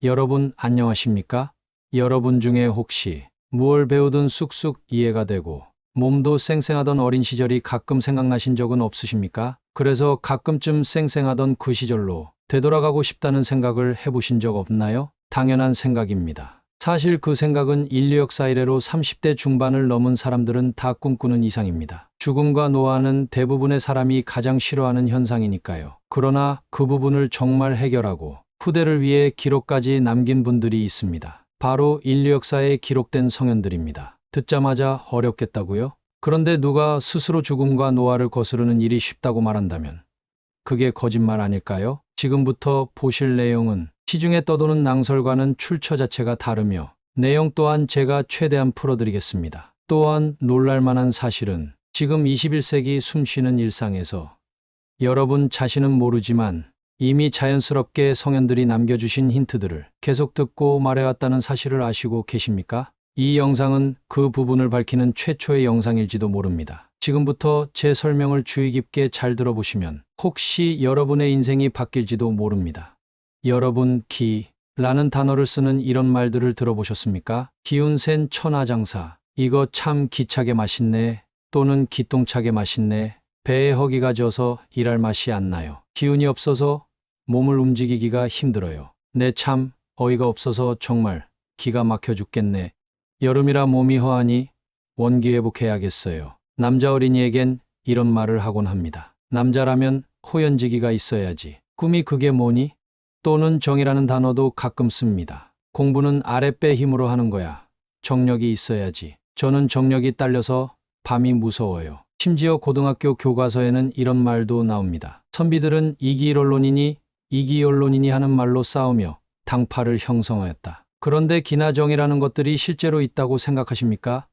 여러분 안녕하십니까? 여러분 중에 혹시 무얼 배우든 쑥쑥 이해가 되고 몸도 쌩쌩하던 어린 시절이 가끔 생각나신 적은 없으십니까? 그래서 가끔쯤 쌩쌩하던 그 시절로 되돌아가고 싶다는 생각을 해보신 적 없나요? 당연한 생각입니다. 사실 그 생각은 인류 역사 이래로 30대 중반을 넘은 사람들은 다 꿈꾸는 이상입니다. 죽음과 노화는 대부분의 사람이 가장 싫어하는 현상이니까요. 그러나 그 부분을 정말 해결하고 후대를 위해 기록까지 남긴 분들이 있습니다. 바로 인류 역사에 기록된 성현들입니다. 듣자마자 어렵겠다고요? 그런데 누가 스스로 죽음과 노화를 거스르는 일이 쉽다고 말한다면 그게 거짓말 아닐까요? 지금부터 보실 내용은 시중에 떠도는 낭설과는 출처 자체가 다르며 내용 또한 제가 최대한 풀어드리겠습니다. 또한 놀랄만한 사실은 지금 21세기 숨쉬는 일상에서 여러분 자신은 모르지만 이미 자연스럽게 성현들이 남겨주신 힌트들을 계속 듣고 말해왔다는 사실을 아시고 계십니까? 이 영상은 그 부분을 밝히는 최초의 영상일지도 모릅니다. 지금부터 제 설명을 주의 깊게 잘 들어보시면 혹시 여러분의 인생이 바뀔지도 모릅니다. 여러분, 기라는 단어를 쓰는 이런 말들을 들어보셨습니까? 기운 센 천하장사, 이거 참 기차게 맛있네, 또는 기똥차게 맛있네, 배에 허기가 져서 일할 맛이 안 나요. 기운이 없어서 몸을 움직이기가 힘들어요. 내 참 어이가 없어서 정말 기가 막혀 죽겠네. 여름이라 몸이 허하니 원기회복해야겠어요. 남자 어린이에겐 이런 말을 하곤 합니다. 남자라면 호연지기가 있어야지. 꿈이 그게 뭐니? 또는 정이라는 단어도 가끔 씁니다. 공부는 아랫배 힘으로 하는 거야. 정력이 있어야지. 저는 정력이 딸려서 밤이 무서워요. 심지어 고등학교 교과서에는 이런 말도 나옵니다. 선비들은 이기언론이니 이기언론이니 하는 말로 싸우며 당파를 형성하였다. 그런데 기나 정이라는 것들이 실제로 있다고 생각하십니까?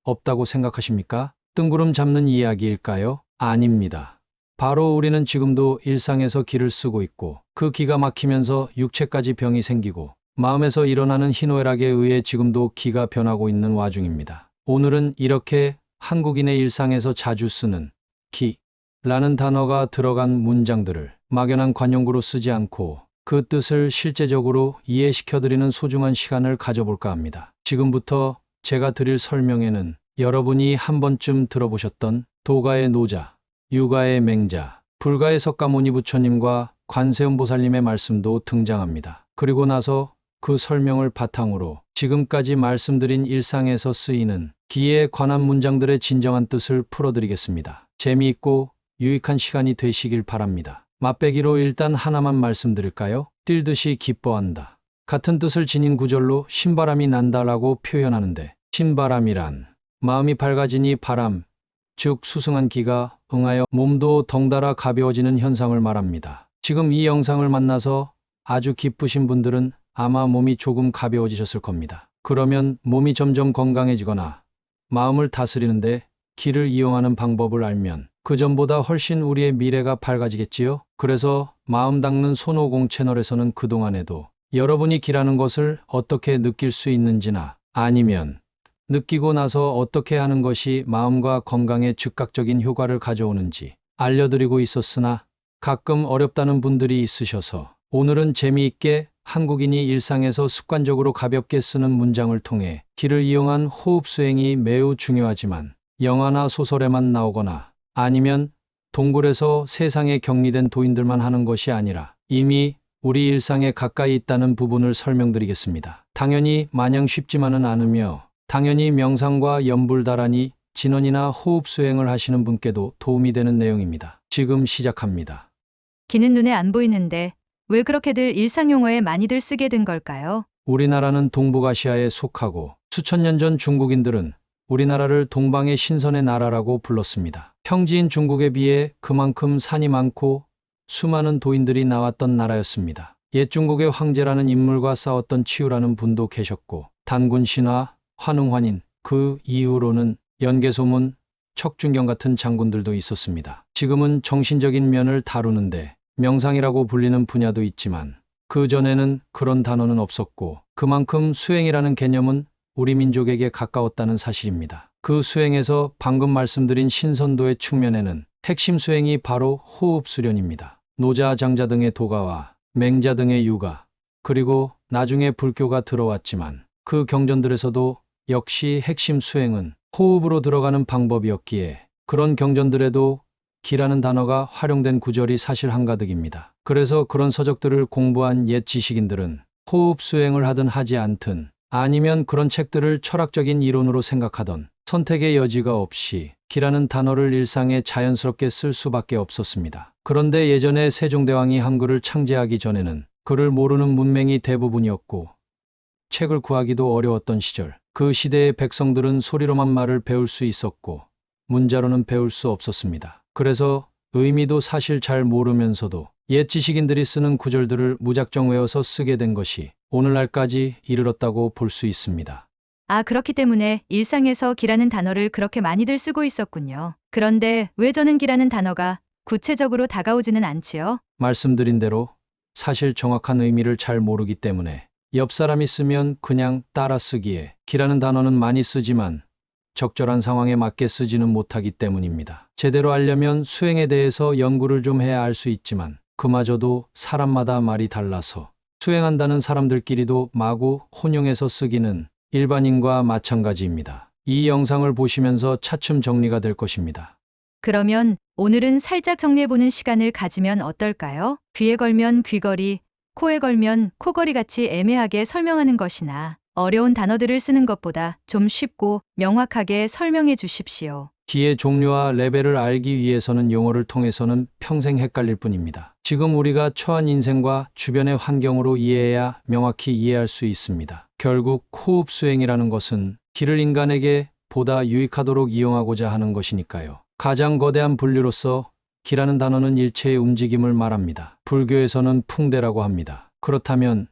없다고 생각하십니까? 뜬구름 잡는 이야기일까요? 아닙니다. 바로 우리는 지금도 일상에서 기를 쓰고 있고 그 기가 막히면서 육체까지 병이 생기고 마음에서 일어나는 희노애락에 의해 지금도 기가 변하고 있는 와중입니다. 오늘은 이렇게 한국인의 일상에서 자주 쓰는 기라는 단어가 들어간 문장들을 막연한 관용구로 쓰지 않고 그 뜻을 실제적으로 이해시켜드리는 소중한 시간을 가져볼까 합니다. 지금부터 제가 드릴 설명에는 여러분이 한 번쯤 들어보셨던 도가의 노자, 유가의 맹자, 불가의 석가모니 부처님과 관세음보살님의 말씀도 등장합니다. 그리고 나서 그 설명을 바탕으로 지금까지 말씀드린 일상에서 쓰이는 기에 관한 문장들의 진정한 뜻을 풀어드리겠습니다. 재미있고 유익한 시간이 되시길 바랍니다. 맛배기로 일단 하나만 말씀드릴까요? 뛸듯이 기뻐한다. 같은 뜻을 지닌 구절로 신바람이 난다라고 표현하는데 신바람이란 마음이 밝아지니 바람, 즉 수승한 기가 응하여 몸도 덩달아 가벼워지는 현상을 말합니다. 지금 이 영상을 만나서 아주 기쁘신 분들은 아마 몸이 조금 가벼워지셨을 겁니다. 그러면 몸이 점점 건강해지거나 마음을 다스리는데 기를 이용하는 방법을 알면 그 전보다 훨씬 우리의 미래가 밝아지겠지요? 그래서 마음 닦는 손오공 채널에서는 그동안에도 여러분이 기라는 것을 어떻게 느낄 수 있는지나 아니면 느끼고 나서 어떻게 하는 것이 마음과 건강에 즉각적인 효과를 가져오는지 알려드리고 있었으나 가끔 어렵다는 분들이 있으셔서 오늘은 재미있게 한국인이 일상에서 습관적으로 가볍게 쓰는 문장을 통해 기를 이용한 호흡 수행이 매우 중요하지만 영화나 소설에만 나오거나 아니면 동굴에서 세상에 격리된 도인들만 하는 것이 아니라 이미 우리 일상에 가까이 있다는 부분을 설명드리겠습니다. 당연히 마냥 쉽지만은 않으며 당연히 명상과 연불다란이 진원이나 호흡 수행을 하시는 분께도 도움이 되는 내용입니다. 지금 시작합니다. 기는 눈에 안 보이는데 왜 그렇게들 일상 용어에 많이들 쓰게 된 걸까요? 우리나라는 동북아시아에 속하고 수천 년 전 중국인들은 우리나라를 동방의 신선의 나라라고 불렀습니다. 평지인 중국에 비해 그만큼 산이 많고 수많은 도인들이 나왔던 나라였습니다. 옛 중국의 황제라는 인물과 싸웠던 치유라는 분도 계셨고 단군 신화, 환웅환인, 그 이후로는 연개소문, 척준경 같은 장군들도 있었습니다. 지금은 정신적인 면을 다루는데 명상이라고 불리는 분야도 있지만 그 전에는 그런 단어는 없었고 그만큼 수행이라는 개념은 우리 민족에게 가까웠다는 사실입니다. 그 수행에서 방금 말씀드린 신선도의 측면에는 핵심 수행이 바로 호흡 수련입니다. 노자, 장자 등의 도가와 맹자 등의 유가, 그리고 나중에 불교가 들어왔지만 그 경전들에서도 역시 핵심 수행은 호흡으로 들어가는 방법이었기에 그런 경전들에도 기라는 단어가 활용된 구절이 사실 한가득입니다. 그래서 그런 서적들을 공부한 옛 지식인들은 호흡 수행을 하든 하지 않든 아니면 그런 책들을 철학적인 이론으로 생각하던 선택의 여지가 없이 기라는 단어를 일상에 자연스럽게 쓸 수밖에 없었습니다. 그런데 예전에 세종대왕이 한글을 창제하기 전에는 글을 모르는 문맹이 대부분이었고 책을 구하기도 어려웠던 시절, 그 시대의 백성들은 소리로만 말을 배울 수 있었고 문자로는 배울 수 없었습니다. 그래서 의미도 사실 잘 모르면서도 옛 지식인들이 쓰는 구절들을 무작정 외워서 쓰게 된 것이 오늘날까지 이르렀다고 볼 수 있습니다. 아, 그렇기 때문에 일상에서 기라는 단어를 그렇게 많이들 쓰고 있었군요. 그런데 왜 저는 기라는 단어가 구체적으로 다가오지는 않지요? 말씀드린 대로 사실 정확한 의미를 잘 모르기 때문에 옆 사람이 쓰면 그냥 따라 쓰기에 기라는 단어는 많이 쓰지만 적절한 상황에 맞게 쓰지는 못하기 때문입니다. 제대로 알려면 수행에 대해서 연구를 좀 해야 알 수 있지만 그마저도 사람마다 말이 달라서 수행한다는 사람들끼리도 마구 혼용해서 쓰기는 일반인과 마찬가지입니다. 이 영상을 보시면서 차츰 정리가 될 것입니다. 그러면 오늘은 살짝 정리해보는 시간을 가지면 어떨까요? 귀에 걸면 귀걸이, 코에 걸면 코걸이 같이 애매하게 설명하는 것이나 어려운 단어들을 쓰는 것보다 좀 쉽고 명확하게 설명해 주십시오. 기의 종류와 레벨을 알기 위해서는 용어를 통해서는 평생 헷갈릴 뿐입니다. 지금 우리가 처한 인생과 주변의 환경으로 이해해야 명확히 이해할 수 있습니다. 결국 호흡 수행이라는 것은 기를 인간에게 보다 유익하도록 이용하고자 하는 것이니까요. 가장 거대한 분류로서 기라는 단어는 일체의 움직임을 말합니다. 불교에서는 풍대라고 합니다. 그렇다면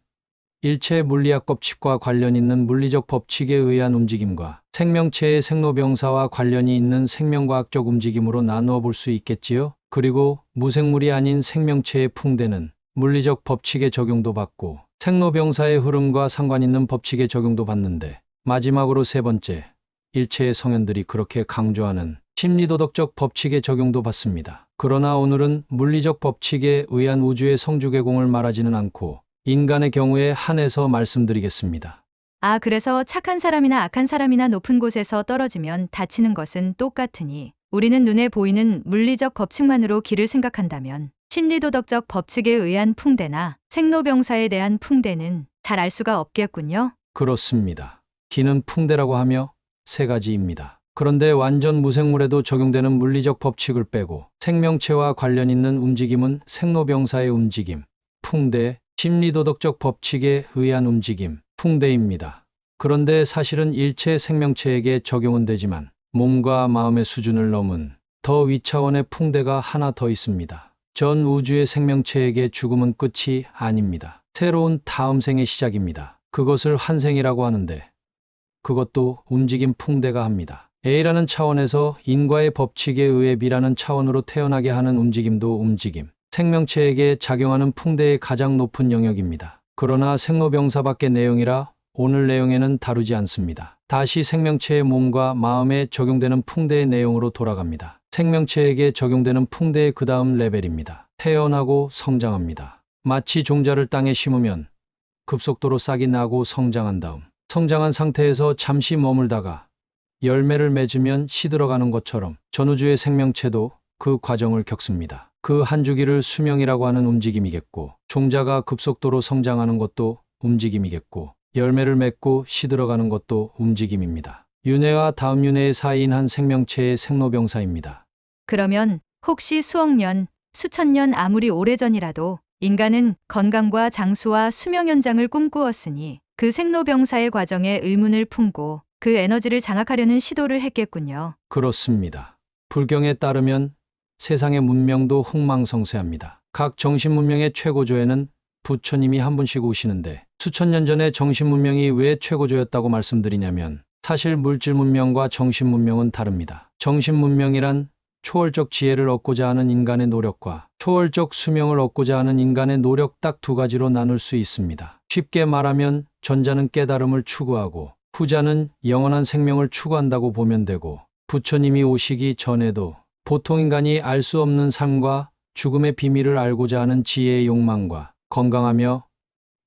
일체의 물리학 법칙과 관련 있는 물리적 법칙에 의한 움직임과 생명체의 생로병사와 관련이 있는 생명과학적 움직임으로 나누어 볼 수 있겠지요. 그리고 무생물이 아닌 생명체의 풍대는 물리적 법칙의 적용도 받고 생로병사의 흐름과 상관 있는 법칙의 적용도 받는데, 마지막으로 세 번째, 일체의 성현들이 그렇게 강조하는 심리도덕적 법칙의 적용도 받습니다. 그러나 오늘은 물리적 법칙에 의한 우주의 성주개공을 말하지는 않고 인간의 경우에 한해서 말씀드리겠습니다. 아, 그래서 착한 사람이나 악한 사람이나 높은 곳에서 떨어지면 다치는 것은 똑같으니 우리는 눈에 보이는 물리적 법칙만으로 기를 생각한다면 심리도덕적 법칙에 의한 풍대나 생로병사에 대한 풍대는 잘 알 수가 없겠군요. 그렇습니다. 기는 풍대라고 하며 세 가지입니다. 그런데 완전 무생물에도 적용되는 물리적 법칙을 빼고 생명체와 관련 있는 움직임은 생로병사의 움직임, 풍대, 심리도덕적 법칙에 의한 움직임, 풍대입니다. 그런데 사실은 일체 생명체에게 적용은 되지만 몸과 마음의 수준을 넘은 더 위차원의 풍대가 하나 더 있습니다. 전 우주의 생명체에게 죽음은 끝이 아닙니다. 새로운 다음 생의 시작입니다. 그것을 환생이라고 하는데 그것도 움직임 풍대가 합니다. A라는 차원에서 인과의 법칙에 의해 B라는 차원으로 태어나게 하는 움직임도 움직임, 생명체에게 작용하는 풍대의 가장 높은 영역입니다. 그러나 생로병사밖의 내용이라 오늘 내용에는 다루지 않습니다. 다시 생명체의 몸과 마음에 적용되는 풍대의 내용으로 돌아갑니다. 생명체에게 적용되는 풍대의 그 다음 레벨입니다. 태어나고 성장합니다. 마치 종자를 땅에 심으면 급속도로 싹이 나고 성장한 다음 성장한 상태에서 잠시 머물다가 열매를 맺으면 시들어가는 것처럼 전우주의 생명체도 그 과정을 겪습니다. 그 한 주기를 수명이라고 하는 움직임이겠고, 종자가 급속도로 성장하는 것도 움직임이겠고, 열매를 맺고 시들어가는 것도 움직임입니다. 윤회와 다음 윤회의 사이인 한 생명체의 생로병사입니다. 그러면 혹시 수억 년, 수천 년 아무리 오래전이라도 인간은 건강과 장수와 수명 연장을 꿈꾸었으니 그 생로병사의 과정에 의문을 품고 그 에너지를 장악하려는 시도를 했겠군요. 그렇습니다. 불경에 따르면 세상의 문명도 흥망성쇠합니다. 각 정신문명의 최고조에는 부처님이 한 분씩 오시는데, 수천 년 전에 정신문명이 왜 최고조였다고 말씀드리냐면 사실 물질문명과 정신문명은 다릅니다. 정신문명이란 초월적 지혜를 얻고자 하는 인간의 노력과 초월적 수명을 얻고자 하는 인간의 노력 딱 두 가지로 나눌 수 있습니다. 쉽게 말하면 전자는 깨달음을 추구하고 후자는 영원한 생명을 추구한다고 보면 되고, 부처님이 오시기 전에도 보통 인간이 알 수 없는 삶과 죽음의 비밀을 알고자 하는 지혜의 욕망과 건강하며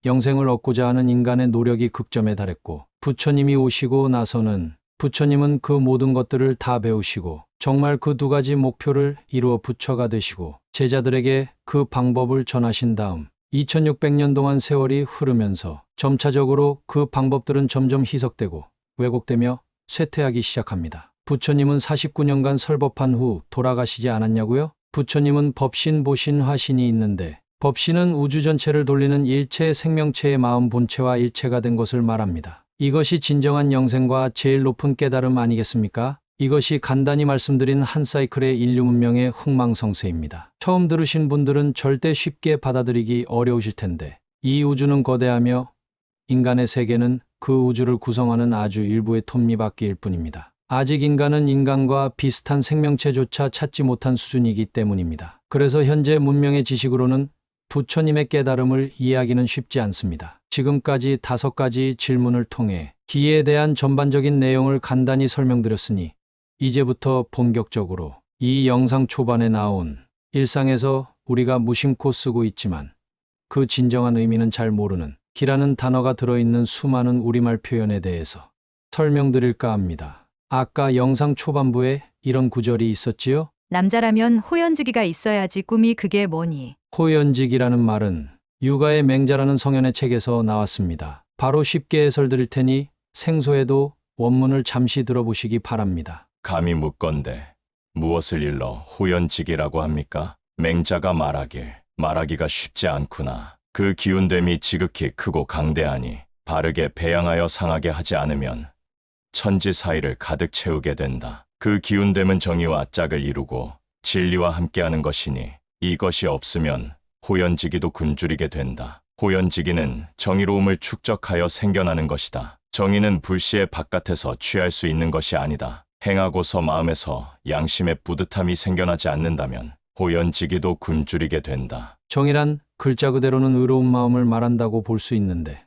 영생을 얻고자 하는 인간의 노력이 극점에 달했고 부처님이 오시고 나서는 부처님은 그 모든 것들을 다 배우시고 정말 그 두 가지 목표를 이루어 부처가 되시고 제자들에게 그 방법을 전하신 다음 2600년 동안 세월이 흐르면서 점차적으로 그 방법들은 점점 희석되고 왜곡되며 쇠퇴하기 시작합니다. 부처님은 49년간 설법한 후 돌아가시지 않았냐고요? 부처님은 법신, 보신, 화신이 있는데 법신은 우주 전체를 돌리는 일체 생명체의 마음 본체와 일체가 된 것을 말합니다. 이것이 진정한 영생과 제일 높은 깨달음 아니겠습니까? 이것이 간단히 말씀드린 한 사이클의 인류 문명의 흥망성쇠입니다. 처음 들으신 분들은 절대 쉽게 받아들이기 어려우실 텐데 이 우주는 거대하며 인간의 세계는 그 우주를 구성하는 아주 일부의 톱니바퀴일 뿐입니다. 아직 인간은 인간과 비슷한 생명체조차 찾지 못한 수준이기 때문입니다. 그래서 현재 문명의 지식으로는 부처님의 깨달음을 이해하기는 쉽지 않습니다. 지금까지 5가지 질문을 통해 기에 대한 전반적인 내용을 간단히 설명드렸으니 이제부터 본격적으로 이 영상 초반에 나온 일상에서 우리가 무심코 쓰고 있지만 그 진정한 의미는 잘 모르는 기라는 단어가 들어있는 수많은 우리말 표현에 대해서 설명드릴까 합니다. 아까 영상 초반부에 이런 구절이 있었지요? 남자라면 호연지기가 있어야지 꿈이 그게 뭐니. 호연직이라는 말은 유가의 맹자라는 성현의 책에서 나왔습니다. 바로 쉽게 해설드릴 테니 생소해도 원문을 잠시 들어보시기 바랍니다. 감히 묻건대 무엇을 일러 호연직이라고 합니까? 맹자가 말하기가 쉽지 않구나. 그 기운됨이 지극히 크고 강대하니 바르게 배양하여 상하게 하지 않으면 천지 사이를 가득 채우게 된다. 그 기운됨은 정의와 짝을 이루고 진리와 함께하는 것이니 이것이 없으면 호연지기도 굶주리게 된다. 호연지기는 정의로움을 축적하여 생겨나는 것이다. 정의는 불시의 바깥에서 취할 수 있는 것이 아니다. 행하고서 마음에서 양심의 뿌듯함이 생겨나지 않는다면 호연지기도 굶주리게 된다. 정의란 글자 그대로는 의로운 마음을 말한다고 볼 수 있는데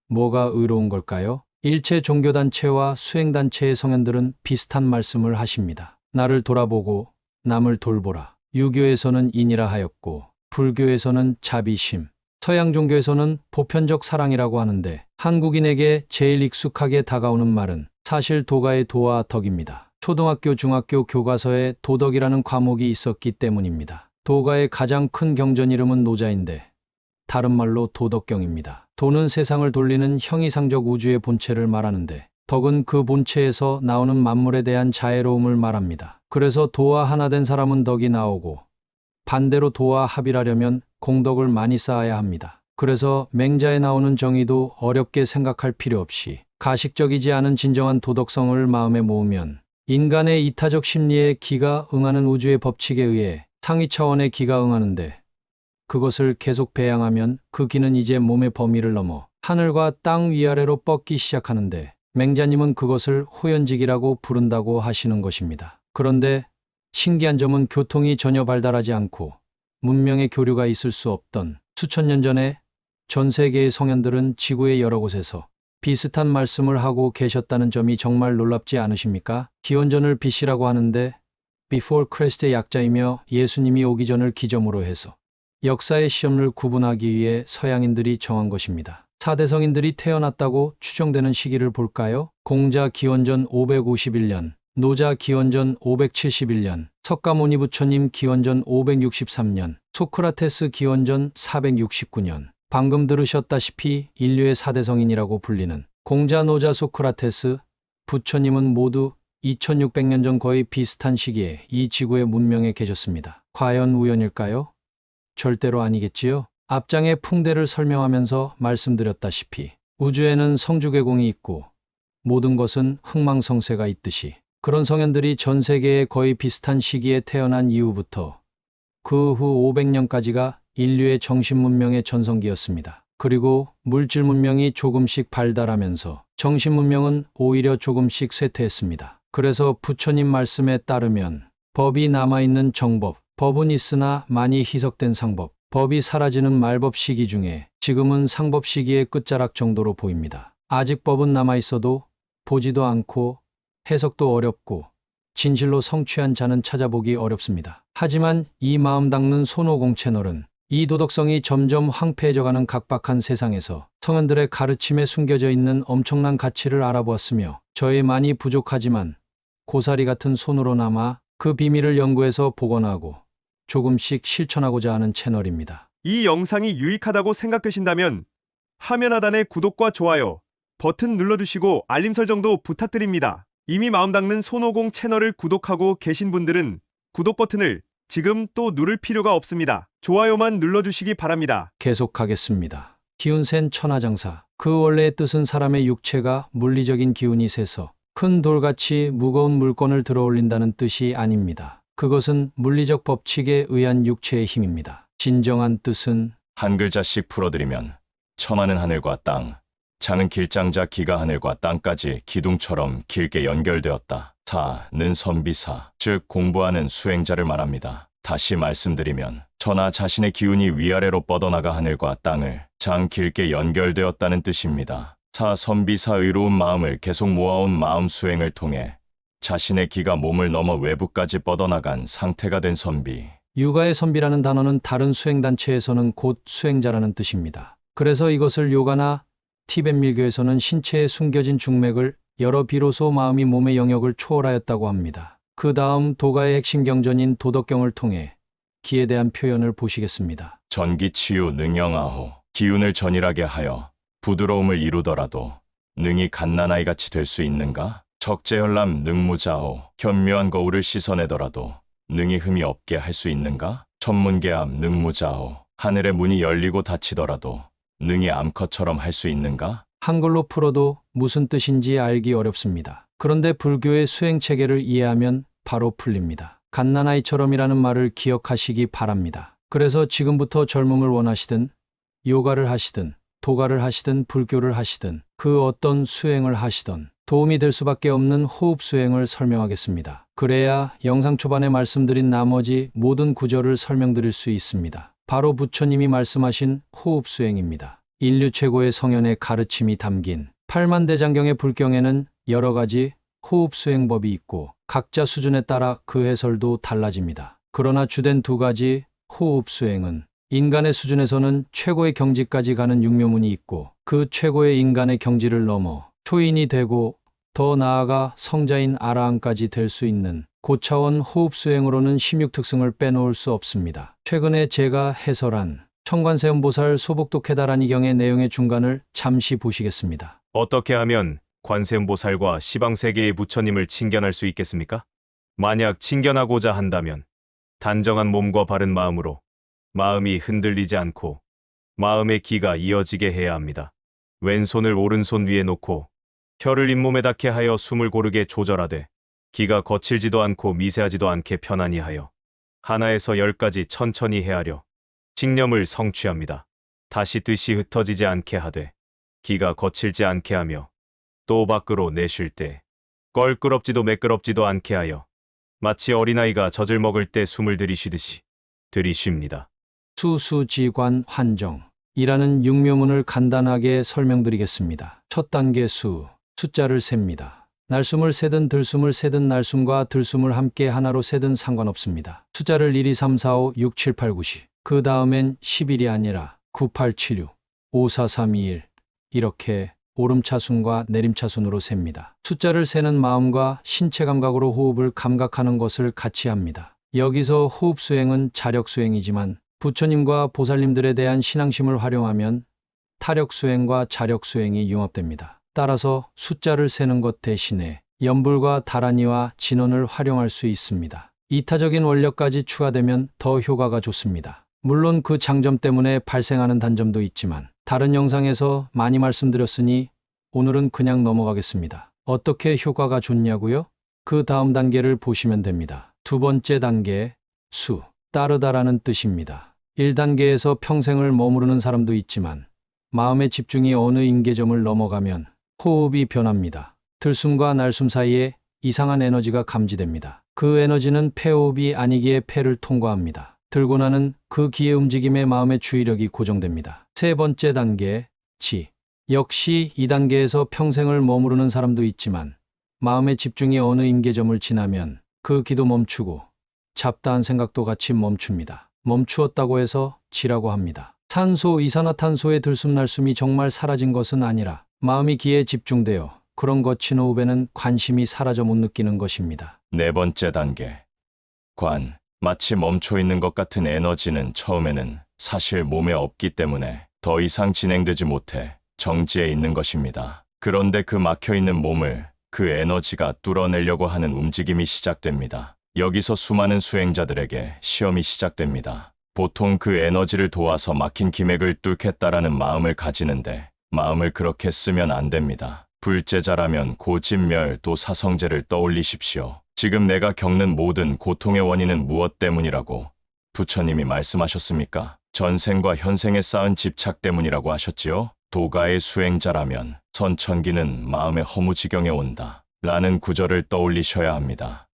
뭐가 의로운 걸까요? 일체 종교단체와 수행단체의 성현들은 비슷한 말씀을 하십니다. 나를 돌아보고 남을 돌보라. 유교에서는 인이라 하였고 불교에서는 자비심, 서양 종교에서는 보편적 사랑이라고 하는데 한국인에게 제일 익숙하게 다가오는 말은 사실 도가의 도와 덕입니다. 초등학교, 중학교 교과서에 도덕이라는 과목이 있었기 때문입니다. 도가의 가장 큰 경전 이름은 노자인데 다른 말로 도덕경입니다. 도는 세상을 돌리는 형이상적 우주의 본체를 말하는데 덕은 그 본체에서 나오는 만물에 대한 자애로움을 말합니다. 그래서 도와 하나 된 사람은 덕이 나오고 반대로 도와 합일하려면 공덕을 많이 쌓아야 합니다. 그래서 맹자에 나오는 정의도 어렵게 생각할 필요 없이 가식적이지 않은 진정한 도덕성을 마음에 모으면 인간의 이타적 심리에 기가 응하는 우주의 법칙에 의해 상위 차원의 기가 응하는데 그것을 계속 배양하면 그 기는 이제 몸의 범위를 넘어 하늘과 땅 위아래로 뻗기 시작하는데 맹자님은 그것을 호연직이라고 부른다고 하시는 것입니다. 그런데 신기한 점은 교통이 전혀 발달하지 않고 문명의 교류가 있을 수 없던 수천 년 전에 전 세계의 성현들은 지구의 여러 곳에서 비슷한 말씀을 하고 계셨다는 점이 정말 놀랍지 않으십니까? 기원전을 BC라고 하는데 Before Christ의 약자이며 예수님이 오기 전을 기점으로 해서 역사의 시험을 구분하기 위해 서양인들이 정한 것입니다. 4대 성인들이 태어났다고 추정되는 시기를 볼까요? 공자 기원전 551년, 노자 기원전 571년, 석가모니 부처님 기원전 563년, 소크라테스 기원전 469년. 방금 들으셨다시피 인류의 4대 성인이라고 불리는 공자, 노자, 소크라테스, 부처님은 모두 2600년 전 거의 비슷한 시기에 이 지구의 문명에 계셨습니다. 과연 우연일까요? 절대로 아니겠지요? 앞장의 풍대를 설명하면서 말씀드렸다시피 우주에는 성주계공이 있고 모든 것은 흥망성쇠가 있듯이 그런 성현들이 전 세계에 거의 비슷한 시기에 태어난 이후부터 그 후 500년까지가 인류의 정신문명의 전성기였습니다. 그리고 물질 문명이 조금씩 발달하면서 정신문명은 오히려 조금씩 쇠퇴했습니다. 그래서 부처님 말씀에 따르면 법이 남아있는 정법, 법은 있으나 많이 희석된 상법, 법이 사라지는 말법 시기 중에 지금은 상법 시기의 끝자락 정도로 보입니다. 아직 법은 남아있어도 보지도 않고 해석도 어렵고 진실로 성취한 자는 찾아보기 어렵습니다. 하지만 이 마음 닦는 손오공 채널은 이 도덕성이 점점 황폐해져가는 각박한 세상에서 성현들의 가르침에 숨겨져 있는 엄청난 가치를 알아보았으며 저의 많이 부족하지만 고사리 같은 손으로나마 그 비밀을 연구해서 복원하고 조금씩 실천하고자 하는 채널입니다. 이 영상이 유익하다고 생각되신다면 화면 하단의 구독과 좋아요 버튼 눌러주시고 알림 설정도 부탁드립니다. 이미 마음 닦는 손오공 채널을 구독하고 계신 분들은 구독 버튼을 지금 또 누를 필요가 없습니다. 좋아요만 눌러주시기 바랍니다. 계속하겠습니다. 기운 센 천하장사. 그 원래의 뜻은 사람의 육체가 물리적인 기운이 세서 큰 돌같이 무거운 물건을 들어올린다는 뜻이 아닙니다. 그것은 물리적 법칙에 의한 육체의 힘입니다. 진정한 뜻은 한 글자씩 풀어드리면 천하는 하늘과 땅, 장은 길장자 기가 하늘과 땅까지 기둥처럼 길게 연결되었다. 사는 선비사, 즉 공부하는 수행자를 말합니다. 다시 말씀드리면 천하 자신의 기운이 위아래로 뻗어나가 하늘과 땅을 장 길게 연결되었다는 뜻입니다. 사 선비사 의로운 마음을 계속 모아온 마음 수행을 통해 자신의 기가 몸을 넘어 외부까지 뻗어나간 상태가 된 선비. 유가의 선비라는 단어는 다른 수행단체에서는 곧 수행자라는 뜻입니다. 그래서 이것을 요가나 티벳 밀교에서는 신체에 숨겨진 중맥을 열어 비로소 마음이 몸의 영역을 초월하였다고 합니다. 그 다음 도가의 핵심 경전인 도덕경을 통해 기에 대한 표현을 보시겠습니다. 전기치유 능영아호. 기운을 전일하게 하여 부드러움을 이루더라도 능이 갓난아이같이 될 수 있는가? 적재혈람 능무자호. 현묘한 거울을 씻어내더라도 능이 흠이 없게 할 수 있는가? 천문계암 능무자호. 하늘의 문이 열리고 닫히더라도 능이 암컷처럼 할 수 있는가? 한글로 풀어도 무슨 뜻인지 알기 어렵습니다. 그런데 불교의 수행 체계를 이해하면 바로 풀립니다. 갓난아이처럼이라는 말을 기억하시기 바랍니다. 그래서 지금부터 젊음을 원하시든 요가를 하시든 도가를 하시든 불교를 하시든 그 어떤 수행을 하시던 도움이 될 수밖에 없는 호흡 수행을 설명하겠습니다. 그래야 영상 초반에 말씀드린 나머지 모든 구절을 설명드릴 수 있습니다. 바로 부처님이 말씀하신 호흡 수행입니다. 인류 최고의 성현의 가르침이 담긴 팔만대장경의 불경에는 여러 가지 호흡 수행법이 있고 각자 수준에 따라 그 해설도 달라집니다. 그러나 주된 두 가지 호흡 수행은 인간의 수준에서는 최고의 경지까지 가는 육묘문이 있고 그 최고의 인간의 경지를 넘어 초인이 되고 더 나아가 성자인 아라한까지 될 수 있는 고차원 호흡 수행으로는 16특승을 빼놓을 수 없습니다. 최근에 제가 해설한 청관세음보살 소복도 케다라니 경의 내용의 중간을 잠시 보시겠습니다. 어떻게 하면 관세음보살과 시방세계의 부처님을 칭견할 수 있겠습니까? 만약 칭견하고자 한다면 단정한 몸과 바른 마음으로 마음이 흔들리지 않고 마음의 기가 이어지게 해야 합니다. 왼손을 오른손 위에 놓고 혀를 잇몸에 닿게 하여 숨을 고르게 조절하되 기가 거칠지도 않고 미세하지도 않게 편안히 하여 하나에서 10까지 천천히 헤아려 칙념을 성취합니다. 다시 뜻이 흩어지지 않게 하되 기가 거칠지 않게 하며 또 밖으로 내쉴 때 껄끄럽지도 매끄럽지도 않게 하여 마치 어린아이가 젖을 먹을 때 숨을 들이쉬듯이 들이쉽니다. 수수지관 환정이라는 육묘문을 간단하게 설명드리겠습니다. 첫 단계 숫자를 셉니다. 날숨을 세든 들숨을 세든 날숨과 들숨을 함께 하나로 세든 상관없습니다. 숫자를 1, 2, 3, 4, 5, 6, 7, 8, 9, 10. 그 다음엔 11이 아니라 9, 8, 7, 6, 5, 4, 3, 2, 1 이렇게 오름차순과 내림차순으로 셉니다. 숫자를 세는 마음과 신체 감각으로 호흡을 감각하는 것을 같이 합니다. 여기서 호흡 수행은 자력 수행이지만 부처님과 보살님들에 대한 신앙심을 활용하면 타력 수행과 자력 수행이 융합됩니다. 따라서 숫자를 세는 것 대신에 연불과 다라니와 진원을 활용할 수 있습니다. 이타적인 원력까지 추가되면 더 효과가 좋습니다. 물론 그 장점 때문에 발생하는 단점도 있지만 다른 영상에서 많이 말씀드렸으니 오늘은 그냥 넘어가겠습니다. 어떻게 효과가 좋냐고요? 그 다음 단계를 보시면 됩니다. 두 번째 단계, 따르다라는 뜻입니다. 1단계에서 평생을 머무르는 사람도 있지만 마음의 집중이 어느 임계점을 넘어가면 호흡이 변합니다. 들숨과 날숨 사이에 이상한 에너지가 감지됩니다. 그 에너지는 폐호흡이 아니기에 폐를 통과합니다. 들고 나는 그 기의 움직임에 마음의 주의력이 고정됩니다. 세 번째 단계, 역시 2단계에서 평생을 머무르는 사람도 있지만 마음의 집중이 어느 임계점을 지나면 그 기도 멈추고 잡다한 생각도 같이 멈춥니다. 멈추었다고 해서 지라고 합니다. 산소, 이산화탄소의 들숨날숨이 정말 사라진 것은 아니라 마음이 기에 집중되어 그런 거친 호흡에는 관심이 사라져 못 느끼는 것입니다. 네 번째 단계. 관. 마치 멈춰 있는 것 같은 에너지는 처음에는 사실 몸에 없기 때문에 더 이상 진행되지 못해 정지해 있는 것입니다. 그런데 그 막혀 있는 몸을 그 에너지가 뚫어내려고 하는 움직임이 시작됩니다. 여기서 수많은 수행자들에게 시험이 시작됩니다. 보통 그 에너지를 도와서 막힌 기맥을 뚫겠다라는 마음을 가지는데 마음을 그렇게 쓰면 안 됩니다. 불제자라면 고진멸 도사성제를 떠올리십시오. 지금 내가 겪는 모든 고통의 원인은 무엇 때문이라고 부처님이 말씀하셨습니까? 전생과 현생에 쌓은 집착 때문이라고 하셨지요? 도가의 수행자라면 선천기는 마음의 허무지경에 온다 라는 구절을 떠올리셔야 합니다.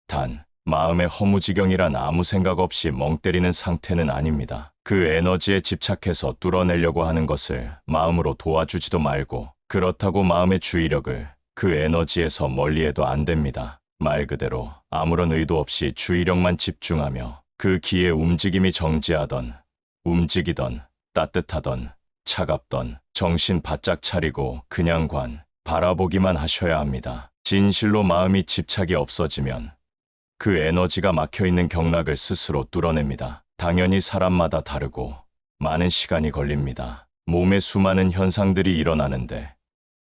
단, 마음의 허무지경이란 아무 생각 없이 멍 때리는 상태는 아닙니다. 그 에너지에 집착해서 뚫어내려고 하는 것을 마음으로 도와주지도 말고 그렇다고 마음의 주의력을 그 에너지에서 멀리해도 안 됩니다. 말 그대로 아무런 의도 없이 주의력만 집중하며 그 기의 움직임이 정지하던, 움직이던, 따뜻하던, 차갑던 정신 바짝 차리고 그냥 바라보기만 하셔야 합니다. 진실로 마음이 집착이 없어지면 그 에너지가 막혀있는 경락을 스스로 뚫어냅니다. 당연히 사람마다 다르고 많은 시간이 걸립니다. 몸에 수많은 현상들이 일어나는데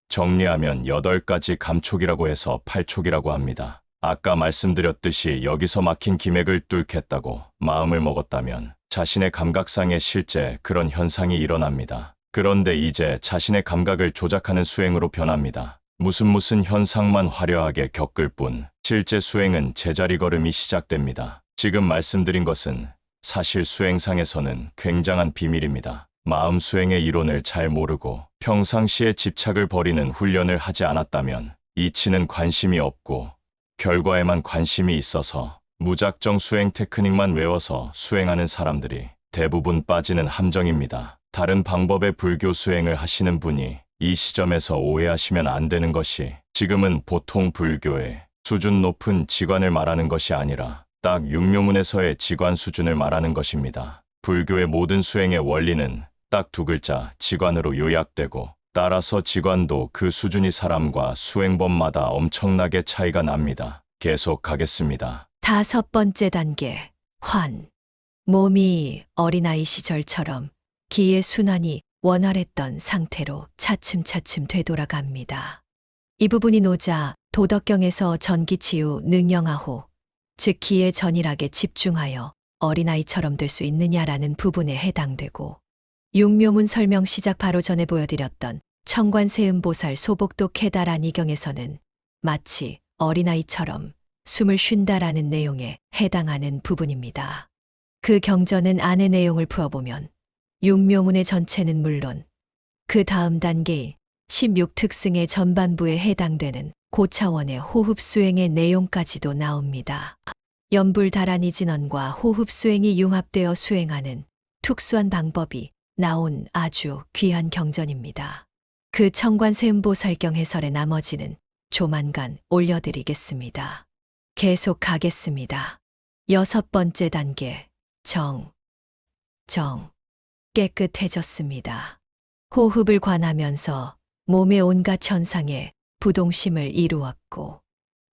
정리하면 8가지 감촉이라고 해서 8촉이라고 합니다. 아까 말씀드렸듯이 여기서 막힌 기맥을 뚫겠다고 마음을 먹었다면 자신의 감각상에 실제 그런 현상이 일어납니다. 그런데 이제 자신의 감각을 조작하는 수행으로 변합니다. 무슨 현상만 화려하게 겪을 뿐 실제 수행은 제자리 걸음이 시작됩니다. 지금 말씀드린 것은 사실 수행상에서는 굉장한 비밀입니다. 마음 수행의 이론을 잘 모르고 평상시에 집착을 버리는 훈련을 하지 않았다면 이치는 관심이 없고 결과에만 관심이 있어서 무작정 수행 테크닉만 외워서 수행하는 사람들이 대부분 빠지는 함정입니다. 다른 방법의 불교 수행을 하시는 분이 이 시점에서 오해하시면 안 되는 것이 지금은 보통 불교의 수준 높은 지관을 말하는 것이 아니라 딱 육묘문에서의 지관 수준을 말하는 것입니다. 불교의 모든 수행의 원리는 딱 2글자 지관으로 요약되고 따라서 지관도 그 수준이 사람과 수행법마다 엄청나게 차이가 납니다. 계속 가겠습니다. 5번째 단계, 환. 몸이 어린아이 시절처럼 기의 순환이 원활했던 상태로 차츰차츰 되돌아갑니다. 이 부분이 노자 도덕경에서 전기치유 능영아호, 즉 기에 전일하게 집중하여 어린아이처럼 될 수 있느냐라는 부분에 해당되고 육묘문 설명 시작 바로 전에 보여드렸던 청관세음보살 소복도 케다란 이경에서는 마치 어린아이처럼 숨을 쉰다라는 내용에 해당하는 부분입니다. 그 경전은 안의 내용을 풀어보면 육묘문의 전체는 물론 그 다음 단계의 16특승의 전반부에 해당되는 고차원의 호흡수행의 내용까지도 나옵니다. 연불다란이 진언과 호흡수행이 융합되어 수행하는 특수한 방법이 나온 아주 귀한 경전입니다. 그 청관세음보살경 해설의 나머지는 조만간 올려드리겠습니다. 계속 가겠습니다. 6번째 단계, 정. 깨끗해졌습니다. 호흡을 관하면서 몸의 온갖 현상에 부동심을 이루었고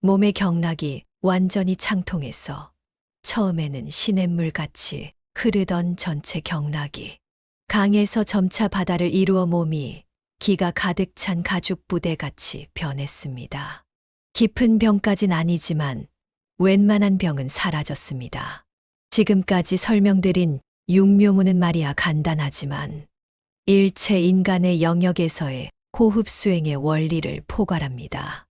몸의 경락이 완전히 창통해서 처음에는 시냇물같이 흐르던 전체 경락이 강에서 점차 바다를 이루어 몸이 기가 가득 찬 가죽 부대같이 변했습니다. 깊은 병까진 아니지만 웬만한 병은 사라졌습니다. 지금까지 설명드린 육묘문은 말이야 간단하지만 일체 인간의 영역에서의 호흡 수행의 원리를 포괄합니다.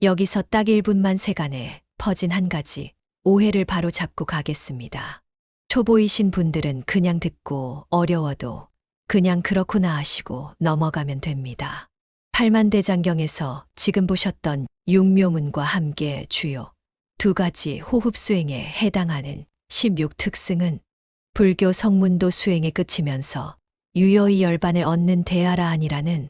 여기서 딱 1분만 세간에 퍼진 한 가지 오해를 바로 잡고 가겠습니다. 초보이신 분들은 그냥 듣고 어려워도 그냥 그렇구나 하시고 넘어가면 됩니다. 팔만대장경에서 지금 보셨던 육묘문과 함께 주요 2가지 호흡 수행에 해당하는 16특승은 불교 성문도 수행에 그치면서 유효히 열반을 얻는 대아라한이라는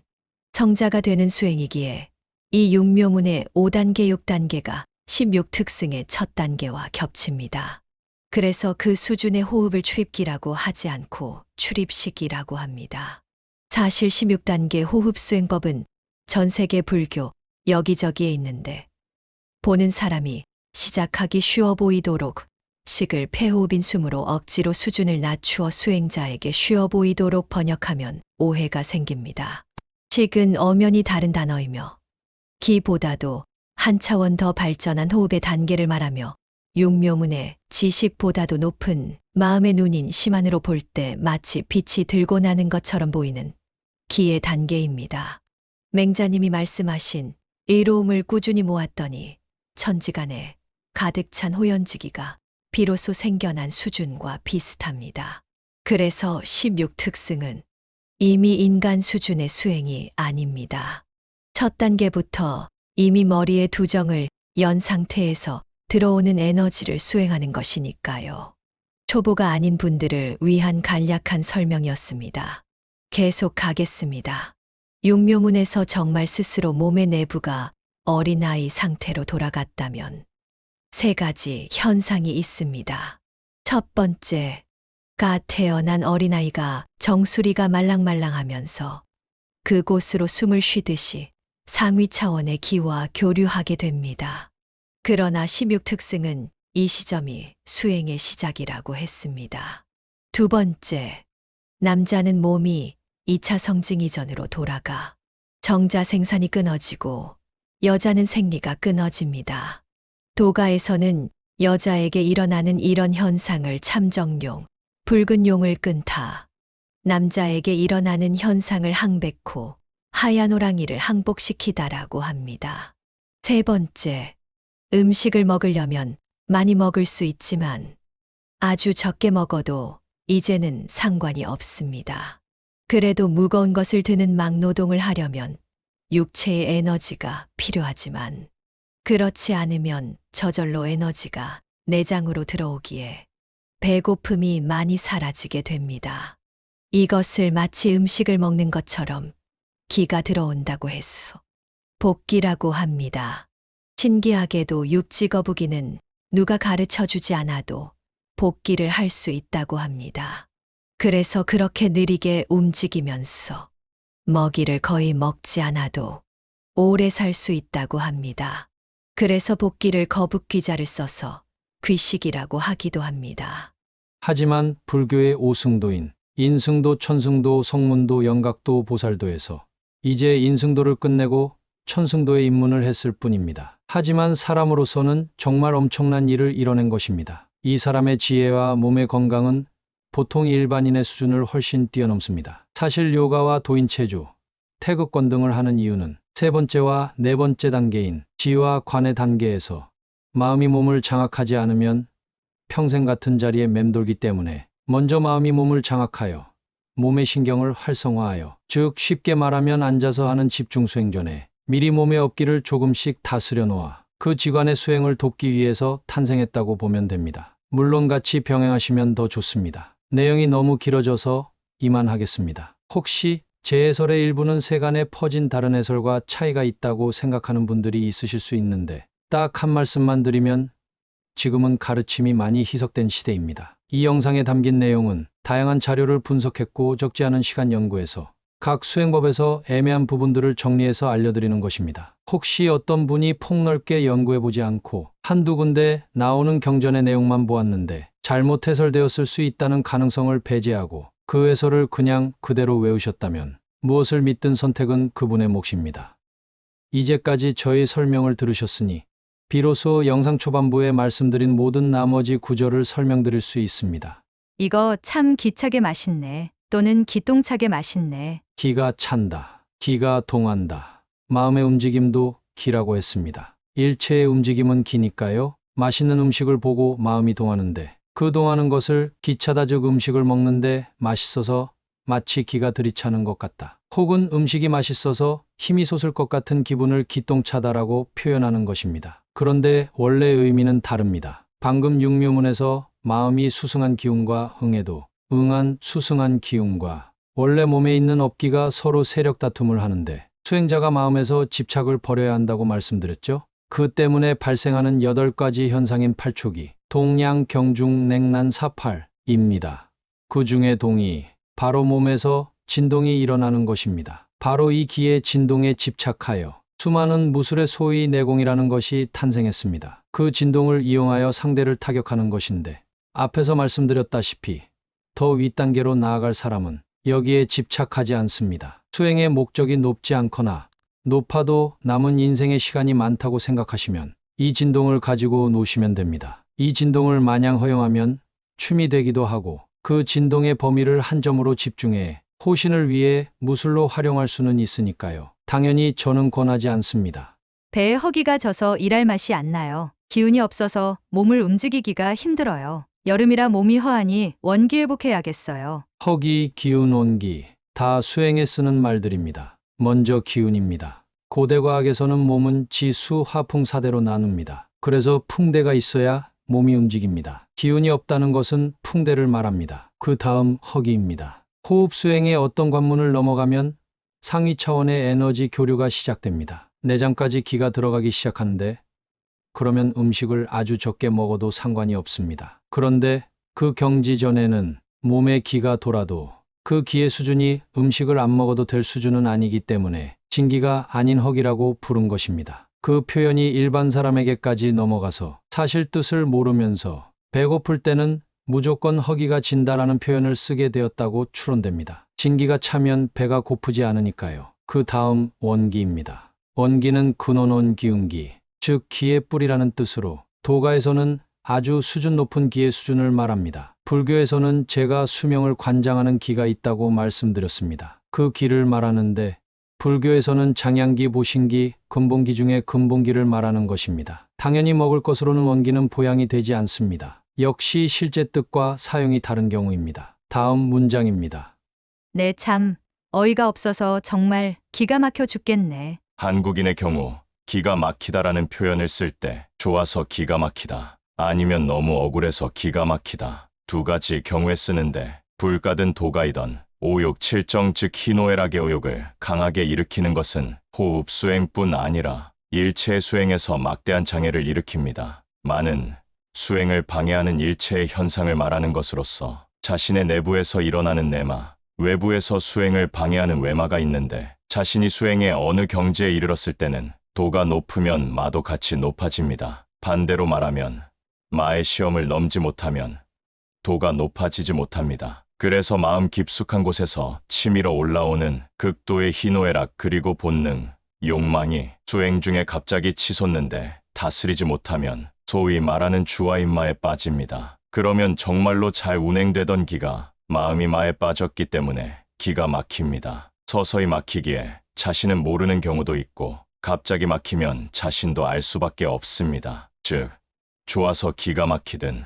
성자가 되는 수행이기에 이 육묘문의 5단계 6단계가 16특승의 첫 단계와 겹칩니다. 그래서 그 수준의 호흡을 출입기라고 하지 않고 출입식이라고 합니다. 사실 16단계 호흡 수행법은 전 세계 불교 여기저기에 있는데 보는 사람이 시작하기 쉬워 보이도록 식을 폐호흡인 숨으로 억지로 수준을 낮추어 수행자에게 쉬워 보이도록 번역하면 오해가 생깁니다. 식은 엄연히 다른 단어이며 기보다도 한 차원 더 발전한 호흡의 단계를 말하며 육묘문의 지식보다도 높은 마음의 눈인 심안으로 볼 때 마치 빛이 들고 나는 것처럼 보이는 기의 단계입니다. 맹자님이 말씀하신 의로움을 꾸준히 모았더니 천지간에 가득 찬 호연지기가 비로소 생겨난 수준과 비슷합니다. 그래서 16특승은 이미 인간 수준의 수행이 아닙니다. 첫 단계부터 이미 머리의 두정을 연 상태에서 들어오는 에너지를 수행하는 것이니까요. 초보가 아닌 분들을 위한 간략한 설명이었습니다. 계속 가겠습니다. 육묘문에서 정말 스스로 몸의 내부가 어린아이 상태로 돌아갔다면 세 가지 현상이 있습니다. 첫 번째, 태어난 어린아이가 정수리가 말랑말랑하면서 그곳으로 숨을 쉬듯이 상위 차원의 기와 교류하게 됩니다. 그러나 16특승은 이 시점이 수행의 시작이라고 했습니다. 두 번째, 남자는 몸이 2차 성징 이전으로 돌아가 정자 생산이 끊어지고 여자는 생리가 끊어집니다. 도가에서는 여자에게 일어나는 이런 현상을 참정용, 붉은 용을 끈타, 남자에게 일어나는 현상을 항백호, 하얀 호랑이를 항복시키다라고 합니다. 세 번째, 음식을 먹으려면 많이 먹을 수 있지만 아주 적게 먹어도 이제는 상관이 없습니다. 그래도 무거운 것을 드는 막노동을 하려면 육체의 에너지가 필요하지만 그렇지 않으면 저절로 에너지가 내장으로 들어오기에 배고픔이 많이 사라지게 됩니다. 이것을 마치 음식을 먹는 것처럼 기가 들어온다고 했소. 복기라고 합니다. 신기하게도 육지거북이는 누가 가르쳐 주지 않아도 복기를 할 수 있다고 합니다. 그래서 그렇게 느리게 움직이면서 먹이를 거의 먹지 않아도 오래 살 수 있다고 합니다. 그래서 복기를 거북귀자를 써서 귀식이라고 하기도 합니다. 하지만 불교의 오승도인 인승도, 천승도, 성문도, 영각도, 보살도에서 이제 인승도를 끝내고 천승도에 입문을 했을 뿐입니다. 하지만 사람으로서는 정말 엄청난 일을 이뤄낸 것입니다. 이 사람의 지혜와 몸의 건강은 보통 일반인의 수준을 훨씬 뛰어넘습니다. 사실 요가와 도인체조, 태극권 등을 하는 이유는 세 번째와 네 번째 단계인 지와 관의 단계에서 마음이 몸을 장악하지 않으면 평생 같은 자리에 맴돌기 때문에 먼저 마음이 몸을 장악하여 몸의 신경을 활성화하여, 즉 쉽게 말하면 앉아서 하는 집중수행 전에 미리 몸의 업기를 조금씩 다스려 놓아 그 지관의 수행을 돕기 위해서 탄생했다고 보면 됩니다. 물론 같이 병행하시면 더 좋습니다. 내용이 너무 길어져서 이만하겠습니다. 혹시 제 해설의 일부는 세간에 퍼진 다른 해설과 차이가 있다고 생각하는 분들이 있으실 수 있는데 딱 한 말씀만 드리면 지금은 가르침이 많이 희석된 시대입니다. 이 영상에 담긴 내용은 다양한 자료를 분석했고 적지 않은 시간 연구해서 각 수행법에서 애매한 부분들을 정리해서 알려드리는 것입니다. 혹시 어떤 분이 폭넓게 연구해보지 않고 한두 군데 나오는 경전의 내용만 보았는데 잘못 해설되었을 수 있다는 가능성을 배제하고 그 해설을 그냥 그대로 외우셨다면 무엇을 믿든 선택은 그분의 몫입니다. 이제까지 저의 설명을 들으셨으니 비로소 영상 초반부에 말씀드린 모든 나머지 구절을 설명드릴 수 있습니다. 이거 참 기차게 맛있네. 또는 기똥차게 맛있네. 기가 찬다. 기가 동한다. 마음의 움직임도 기라고 했습니다. 일체의 움직임은 기니까요. 맛있는 음식을 보고 마음이 동하는데 그 동하는 것을 기차다, 즉 음식을 먹는데 맛있어서 마치 기가 들이차는 것 같다. 혹은 음식이 맛있어서 힘이 솟을 것 같은 기분을 기똥차다라고 표현하는 것입니다. 그런데 원래의 의미는 다릅니다. 방금 육묘문에서 마음이 수승한 기운과 흥해도 응한 수승한 기운과 원래 몸에 있는 업기가 서로 세력 다툼을 하는데 수행자가 마음에서 집착을 버려야 한다고 말씀드렸죠. 그 때문에 발생하는 8가지 현상인 팔초기, 동양 경중 냉난 사팔입니다. 그 중에 동이 바로 몸에서 진동이 일어나는 것입니다. 바로 이 기의 진동에 집착하여 수많은 무술의 소위 내공이라는 것이 탄생했습니다. 그 진동을 이용하여 상대를 타격하는 것인데 앞에서 말씀드렸다시피 더 윗단계로 나아갈 사람은 여기에 집착하지 않습니다. 수행의 목적이 높지 않거나 높아도 남은 인생의 시간이 많다고 생각하시면 이 진동을 가지고 노시면 됩니다. 이 진동을 마냥 허용하면 춤이 되기도 하고 그 진동의 범위를 한 점으로 집중해 호신을 위해 무술로 활용할 수는 있으니까요. 당연히 저는 권하지 않습니다. 배에 허기가 져서 일할 맛이 안 나요. 기운이 없어서 몸을 움직이기가 힘들어요. 여름이라 몸이 허하니 원기 회복해야겠어요. 허기, 기운, 온기 다 수행에 쓰는 말들입니다. 먼저 기운입니다. 고대 과학에서는 몸은 지수, 화풍, 사대로 나눕니다. 그래서 풍대가 있어야 몸이 움직입니다. 기운이 없다는 것은 풍대를 말합니다. 그 다음 허기입니다. 호흡 수행의 어떤 관문을 넘어가면 상위 차원의 에너지 교류가 시작됩니다. 내장까지 기가 들어가기 시작하는데 그러면 음식을 아주 적게 먹어도 상관이 없습니다. 그런데 그 경지 전에는 몸에 기가 돌아도 그 기의 수준이 음식을 안 먹어도 될 수준은 아니기 때문에 진기가 아닌 허기라고 부른 것입니다. 그 표현이 일반 사람에게까지 넘어가서 사실 뜻을 모르면서 배고플 때는 무조건 허기가 진다라는 표현을 쓰게 되었다고 추론됩니다. 진기가 차면 배가 고프지 않으니까요. 그 다음 원기입니다. 원기는 근원원 기운기, 즉 기의 뿌리라는 뜻으로 도가에서는 아주 수준 높은 기의 수준을 말합니다. 불교에서는 제가 수명을 관장하는 기가 있다고 말씀드렸습니다. 그 기를 말하는데 불교에서는 장양기, 보신기, 근본기 중에 근본기를 말하는 것입니다. 당연히 먹을 것으로는 원기는 보양이 되지 않습니다. 역시 실제 뜻과 사용이 다른 경우입니다. 다음 문장입니다. 네, 참 어이가 없어서 정말 기가 막혀 죽겠네. 한국인의 경우 기가 막히다라는 표현을 쓸 때 좋아서 기가 막히다, 아니면 너무 억울해서 기가 막히다, 두 가지 경우에 쓰는데 불가든 도가이던 오욕 칠정 즉 희노애락의 오욕을 강하게 일으키는 것은 호흡 수행뿐 아니라 일체 수행에서 막대한 장애를 일으킵니다. 많은 수행을 방해하는 일체의 현상을 말하는 것으로서 자신의 내부에서 일어나는 내마, 외부에서 수행을 방해하는 외마가 있는데 자신이 수행의 어느 경지에 이르렀을 때는 도가 높으면 마도 같이 높아집니다. 반대로 말하면 마의 시험을 넘지 못하면 도가 높아지지 못합니다. 그래서 마음 깊숙한 곳에서 치밀어 올라오는 극도의 희노애락 그리고 본능, 욕망이 수행 중에 갑자기 치솟는데 다스리지 못하면 소위 말하는 주와인마에 빠집니다. 그러면 정말로 잘 운행되던 기가 마음이 마에 빠졌기 때문에 기가 막힙니다. 서서히 막히기에 자신은 모르는 경우도 있고 갑자기 막히면 자신도 알 수밖에 없습니다. 즉, 좋아서 기가 막히든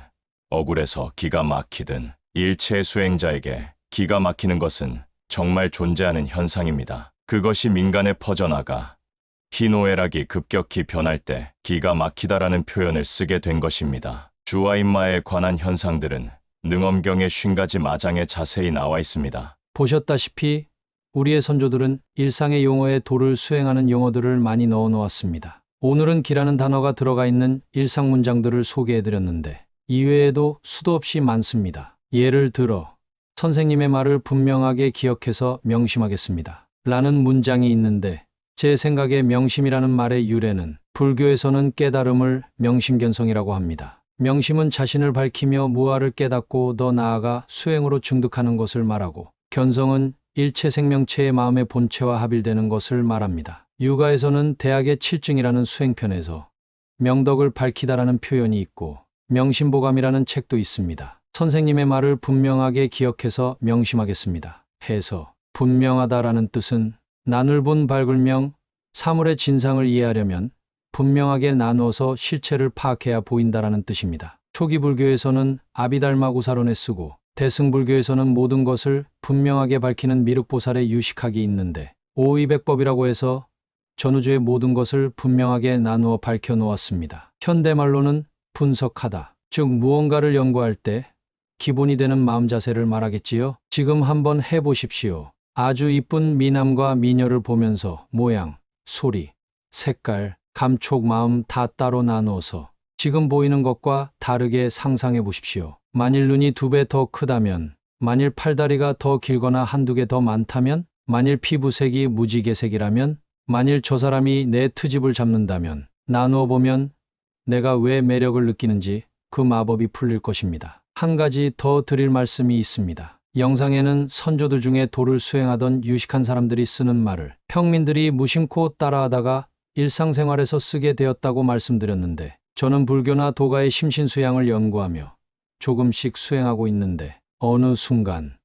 억울해서 기가 막히든 일체 수행자에게 기가 막히는 것은 정말 존재하는 현상입니다. 그것이 민간에 퍼져나가 희노애락이 급격히 변할 때 기가 막히다라는 표현을 쓰게 된 것입니다. 주와인마에 관한 현상들은 능엄경의 50가지 마장에 자세히 나와 있습니다. 보셨다시피 우리의 선조들은 일상의 용어에 도를 수행하는 용어들을 많이 넣어 놓았습니다. 오늘은 기라는 단어가 들어가 있는 일상 문장들을 소개해드렸는데 이외에도 수도 없이 많습니다. 예를 들어 선생님의 말을 분명하게 기억해서 명심하겠습니다. 라는 문장이 있는데 제 생각에 명심이라는 말의 유래는 불교에서는 깨달음을 명심견성이라고 합니다. 명심은 자신을 밝히며 무아를 깨닫고 더 나아가 수행으로 중득하는 것을 말하고 견성은 일체 생명체의 마음의 본체와 합일되는 것을 말합니다. 유가에서는 대학의 7증이라는 수행편에서 명덕을 밝히다라는 표현이 있고 명심보감이라는 책도 있습니다. 선생님의 말을 분명하게 기억해서 명심하겠습니다. 해서 분명하다라는 뜻은 나눌본 밝을명, 사물의 진상을 이해하려면 분명하게 나누어서 실체를 파악해야 보인다라는 뜻입니다. 초기 불교에서는 아비달마구사론에 쓰고 대승불교에서는 모든 것을 분명하게 밝히는 미륵보살의 유식학이 있는데 오의백법이라고 해서 전우주의 모든 것을 분명하게 나누어 밝혀 놓았습니다. 현대말로는 분석하다, 즉 무언가를 연구할 때 기본이 되는 마음 자세를 말하겠지요. 지금 한번 해보십시오. 아주 이쁜 미남과 미녀를 보면서 모양, 소리, 색깔, 감촉, 마음 다 따로 나누어서 지금 보이는 것과 다르게 상상해 보십시오. 만일 눈이 2배 더 크다면, 만일 팔다리가 더 길거나 한두 개 더 많다면, 만일 피부색이 무지개색이라면, 만일 저 사람이 내 트집을 잡는다면, 나누어 보면 내가 왜 매력을 느끼는지 그 마법이 풀릴 것입니다. 한 가지 더 드릴 말씀이 있습니다. 영상에는 선조들 중에 도를 수행하던 유식한 사람들이 쓰는 말을 평민들이 무심코 따라하다가 일상생활에서 쓰게 되었다고 말씀드렸는데, 저는 불교나 도가의 심신수양을 연구하며 조금씩 수행하고 있는데 어느 순간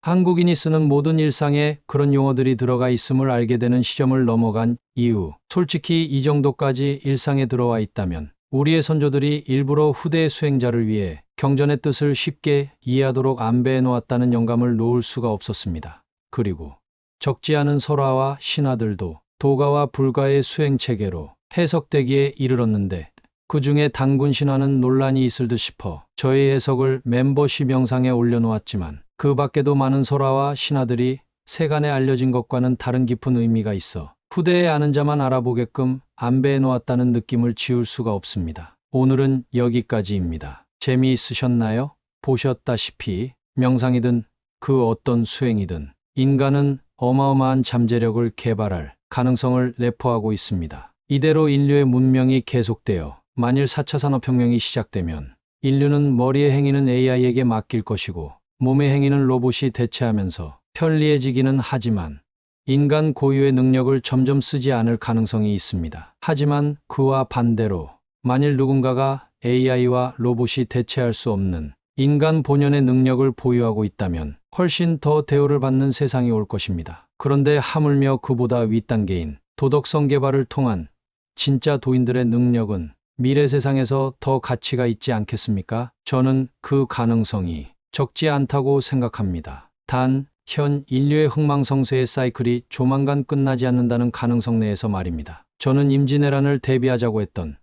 한국인이 쓰는 모든 일상에 그런 용어들이 들어가 있음을 알게 되는 시점을 넘어간 이후, 솔직히 이 정도까지 일상에 들어와 있다면 우리의 선조들이 일부러 후대의 수행자를 위해 경전의 뜻을 쉽게 이해하도록 안배해 놓았다는 영감을 놓을 수가 없었습니다. 그리고 적지 않은 설화와 신화들도 도가와 불가의 수행 체계로 해석되기에 이르렀는데, 그 중에 단군 신화는 논란이 있을 듯 싶어 저의 해석을 멤버십 영상에 올려놓았지만, 그 밖에도 많은 설화와 신화들이 세간에 알려진 것과는 다른 깊은 의미가 있어 후대에 아는 자만 알아보게끔 안배해 놓았다는 느낌을 지울 수가 없습니다. 오늘은 여기까지입니다. 재미있으셨나요? 보셨다시피 명상이든 그 어떤 수행이든 인간은 어마어마한 잠재력을 개발할 가능성을 내포하고 있습니다. 이대로 인류의 문명이 계속되어 만일 4차 산업혁명이 시작되면 인류는 머리의 행위는 AI에게 맡길 것이고 몸의 행위는 로봇이 대체하면서 편리해지기는 하지만 인간 고유의 능력을 점점 쓰지 않을 가능성이 있습니다. 하지만 그와 반대로 만일 누군가가 AI와 로봇이 대체할 수 없는 인간 본연의 능력을 보유하고 있다면 훨씬 더 대우를 받는 세상이 올 것입니다. 그런데 하물며 그보다 윗단계인 도덕성 개발을 통한 진짜 도인들의 능력은 미래 세상에서 더 가치가 있지 않겠습니까? 저는 그 가능성이 적지 않다고 생각합니다. 단, 현 인류의 흥망성쇠의 사이클이 조만간 끝나지 않는다는 가능성 내에서 말입니다. 저는 임진왜란을 대비하자고 했던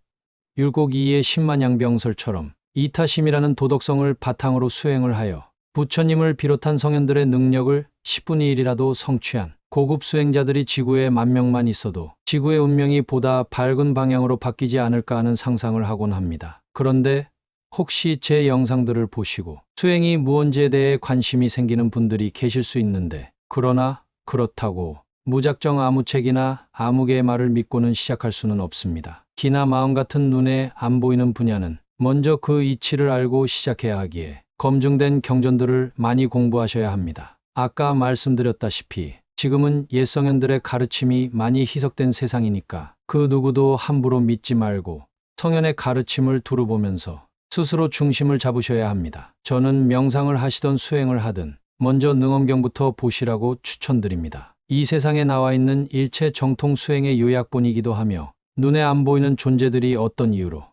율곡 이의 10만양병설처럼 이타심이라는 도덕성을 바탕으로 수행을 하여 부처님을 비롯한 성현들의 능력을 10분의 1이라도 성취한 고급 수행자들이 지구에 10,000명만 있어도 지구의 운명이 보다 밝은 방향으로 바뀌지 않을까 하는 상상을 하곤 합니다. 그런데 혹시 제 영상들을 보시고 수행이 무언지에 대해 관심이 생기는 분들이 계실 수 있는데, 그러나 그렇다고 무작정 아무 책이나 아무개의 말을 믿고는 시작할 수는 없습니다. 기나 마음 같은 눈에 안 보이는 분야는 먼저 그 이치를 알고 시작해야 하기에 검증된 경전들을 많이 공부하셔야 합니다. 아까 말씀드렸다시피 지금은 옛 성현들의 가르침이 많이 희석된 세상이니까 그 누구도 함부로 믿지 말고 성현의 가르침을 두루 보면서 스스로 중심을 잡으셔야 합니다. 저는 명상을 하시던 수행을 하든 먼저 능엄경부터 보시라고 추천드립니다. 이 세상에 나와 있는 일체 정통 수행의 요약본이기도 하며 눈에 안 보이는 존재들이 어떤 이유로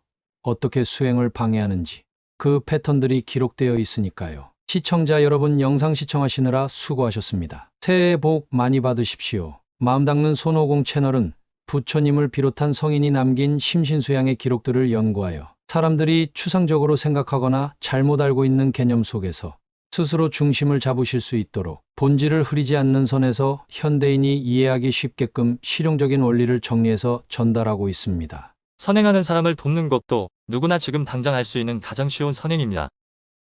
어떻게 수행을 방해하는지 그 패턴들이 기록되어 있으니까요. 시청자 여러분, 영상 시청하시느라 수고하셨습니다. 새해 복 많이 받으십시오. 마음 닦는 손오공 채널은 부처님을 비롯한 성인이 남긴 심신수양의 기록들을 연구하여 사람들이 추상적으로 생각하거나 잘못 알고 있는 개념 속에서 스스로 중심을 잡으실 수 있도록 본질을 흐리지 않는 선에서 현대인이 이해하기 쉽게끔 실용적인 원리를 정리해서 전달하고 있습니다. 선행하는 사람을 돕는 것도 누구나 지금 당장 할 수 있는 가장 쉬운 선행입니다.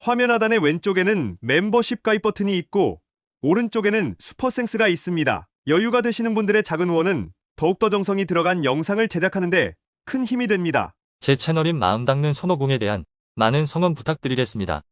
화면 하단의 왼쪽에는 멤버십 가입 버튼이 있고 오른쪽에는 슈퍼생스가 있습니다. 여유가 되시는 분들의 작은 후원은 더욱더 정성이 들어간 영상을 제작하는데 큰 힘이 됩니다. 제 채널인 마음 닦는 손오공에 대한 많은 성원 부탁드리겠습니다.